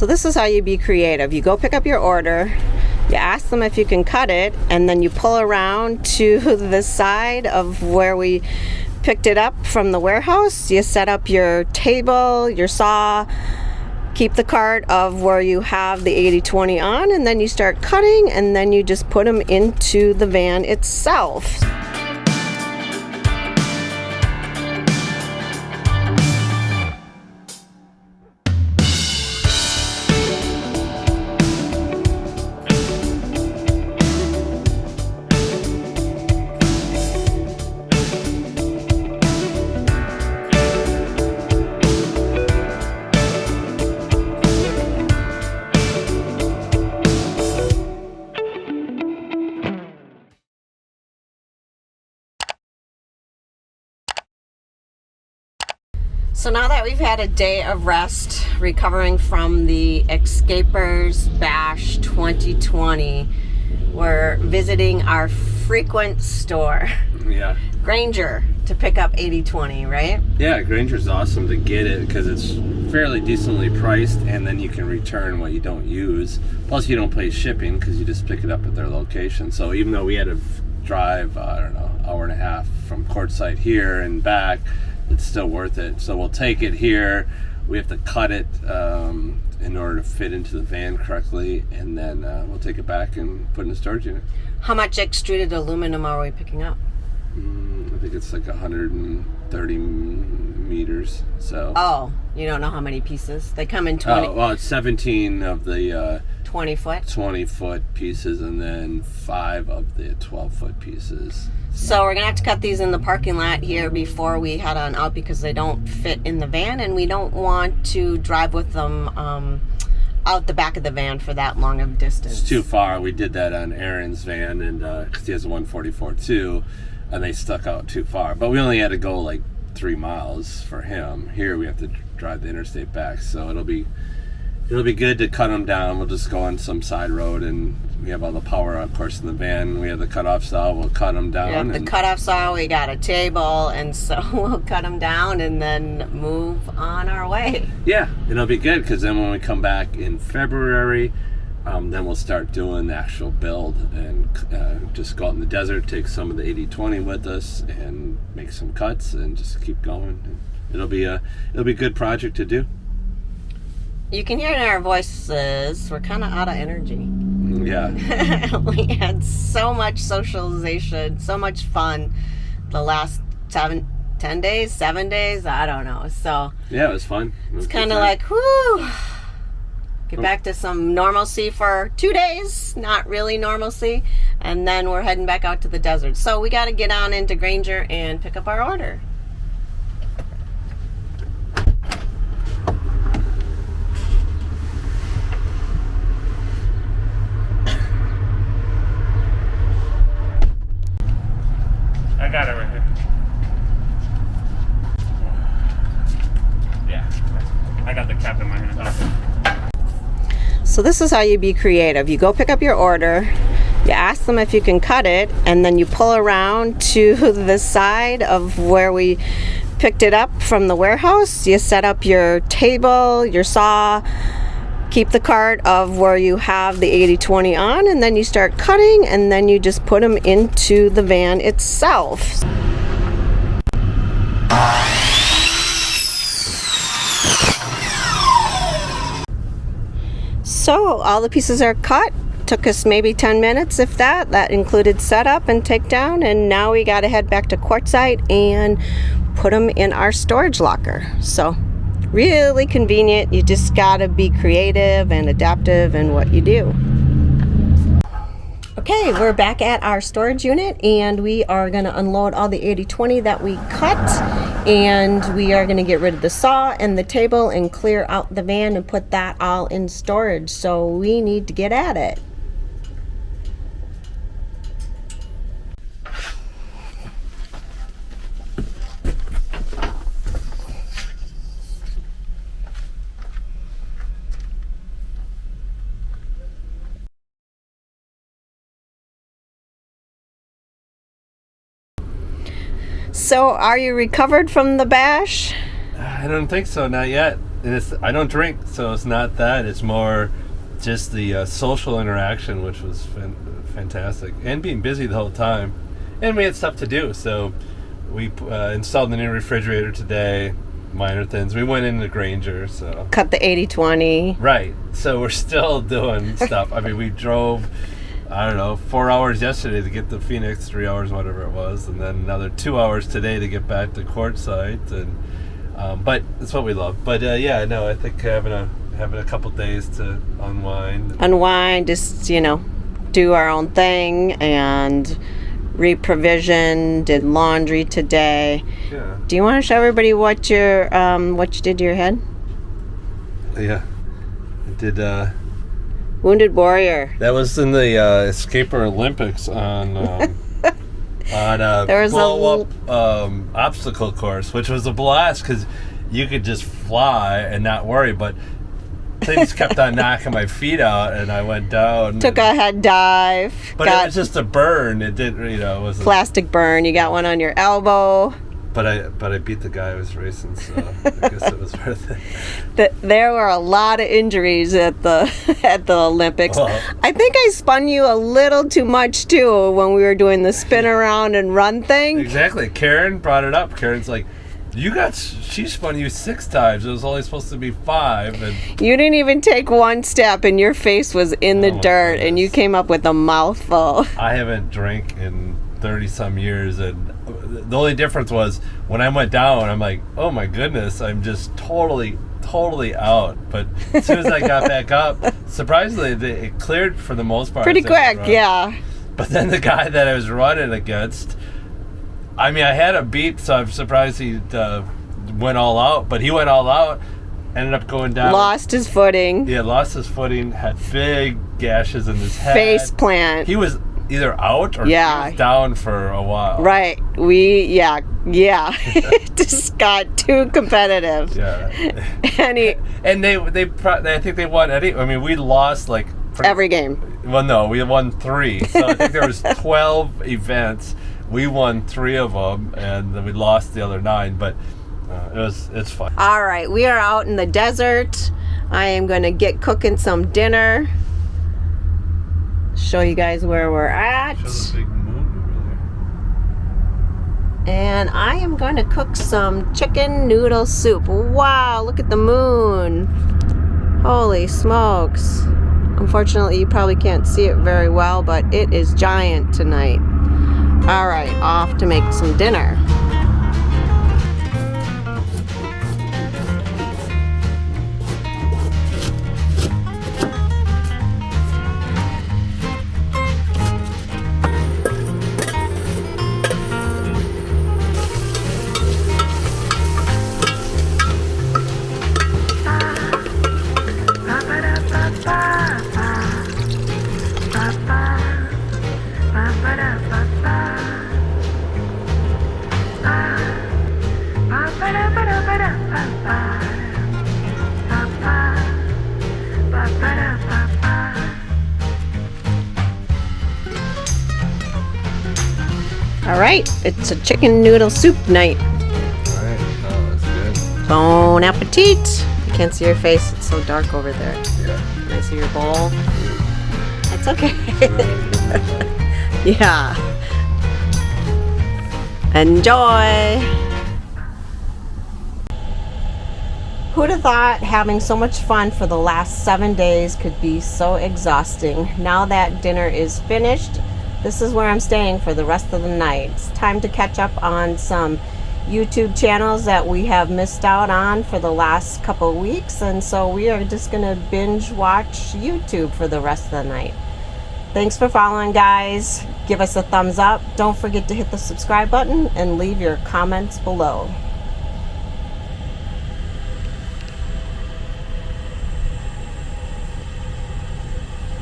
So this is how you be creative. You go pick up your order, you ask them if you can cut it, and then you pull around to the side of where we picked it up from the warehouse. You set up your table, your saw, keep the cart of where you have the 80/20 on, and then you start cutting, and then you just put them into the van itself. So now that we've had a day of rest, recovering from the Escapers Bash 2020, we're visiting our frequent store, Granger, to pick up 80/20, right? Yeah, Granger's awesome to get it because it's fairly decently priced, and then you can return what you don't use. Plus, you don't pay shipping because you just pick it up at their location. So even though we had to drive, hour and a half from Quartzsite here and back, it's still worth it. So we'll take it here. We have to cut it in order to fit into the van correctly, and then we'll take it back and put it in a storage unit. How much extruded aluminum are we picking up? I think it's like 130 meters. So. Oh, you don't know how many pieces? They come in 20. Oh, well, it's 17 of the 20 foot. 20-foot pieces, and then 5 of the 12-foot pieces. So we're gonna have to cut these in the parking lot here before we head on out because they don't fit in the van, and we don't want to drive with them out the back of the van for that long of a distance. It's too far. We did that on Aaron's van, and because he has a 144 too, and they stuck out too far. But we only had to go like 3 miles for him. Here we have to drive the interstate back, so it'll be good to cut them down. We'll just go on some side road, and we have all the power, of course, in the van. We have the cutoff saw. We'll cut them down. We have the cutoff saw. We got a table, and so we'll cut them down and then move on our way. Yeah, it'll be good because then when we come back in February, then we'll start doing the actual build and just go out in the desert, take some of the 80/20 with us, and make some cuts, and just keep going. It'll be a good project to do. You can hear it in our voices. We're kind of out of energy. Yeah. We had so much socialization, so much fun the last 7 days, I don't know. So yeah, it was fun. It's kind of like, whoo, get back to some normalcy for 2 days, not really normalcy, and then we're heading back out to the desert. So we got to get on into Granger and pick up our order. I got it right here. Yeah, I got the cap in my hand. So this is how you be creative. You go pick up your order, you ask them if you can cut it, and then you pull around to the side of where we picked it up from the warehouse. You set up your table, your saw, keep the cart of where you have the 80/20 on, and then you start cutting, and then you just put them into the van itself. So all the pieces are cut. Took us maybe 10 minutes, if that. That included setup and takedown, and now we got to head back to Quartzsite and put them in our storage locker. So really convenient. You just gotta be creative and adaptive in what you do. Okay, we're back at our storage unit, and we are gonna unload all the 80/20 that we cut, and we are gonna get rid of the saw and the table and clear out the van and put that all in storage. So we need to get at it. So, are you recovered from the bash? I don't think so, not yet. I don't drink, so it's not that. It's more just the social interaction, which was fantastic, and being busy the whole time. And we had stuff to do, so we installed the new refrigerator today. Minor things. We went into Granger, so Cut the 80/20. right. So we're still doing stuff. I mean, we drove, I don't know, 4 hours yesterday to get to Phoenix, 3 hours, whatever it was, and then another 2 hours today to get back to Quartzsite. And but it's what we love. But yeah, no, I think having a couple days to Unwind, just do our own thing and reprovision. Did laundry today. Yeah. Do you want to show everybody what you did to your head? Yeah. I did. Wounded Warrior. That was in the Escaper Olympics on a There was blow-up obstacle course, which was a blast because you could just fly and not worry. But things kept on knocking my feet out, and I went down. Took a head dive. But it was just a burn. It didn't, it was plastic burn. You got one on your elbow. But I beat the guy I was racing, so I guess it was worth it. There were a lot of injuries at the Olympics. Well, I think I spun you a little too much too when we were doing the spin around and run thing. Exactly. Karen brought it up. Karen's like, she spun you 6 times. It was only supposed to be 5. And You didn't even take one step, and your face was in the dirt, goodness. and you came up with a mouthful. I haven't drank in 30-some years, and the only difference was when I went down, I'm like, oh my goodness, I'm just totally out. But as soon as I got back up, surprisingly, it cleared for the most part. Pretty quick, yeah. But then the guy that I was running against, I mean, I had a beat, so I'm surprised he went all out. But he went all out, ended up going down. Lost his footing. Yeah, lost his footing, had big gashes in his head. Face plant. He was either out or he was down for a while. Right. It just got too competitive. Yeah. And I think they won we lost like every game. Well, no, we won 3. So I think there was 12 events. We won 3 of them, and then we lost the other 9. But it's fun. All right, we are out in the desert. I am going to get cooking some dinner. Show you guys where we're at. Show the big moon over And I am going to cook some chicken noodle soup. Wow, look at the moon. Holy smokes. Unfortunately, you probably can't see it very well, but it is giant tonight. All right, off to make some dinner. All right, it's a chicken noodle soup night. All right. Oh, that's good. Bon appetit. I can't see your face. It's so dark over there. Yeah. Can I see your bowl? It's okay. Yeah. Enjoy. Who'd have thought having so much fun for the last 7 days could be so exhausting? Now that dinner is finished, this is where I'm staying for the rest of the night. It's time to catch up on some YouTube channels that we have missed out on for the last couple weeks, and so we are just gonna binge watch YouTube for the rest of the night. Thanks for following, guys. Give us a thumbs up. Don't forget to hit the subscribe button and leave your comments below.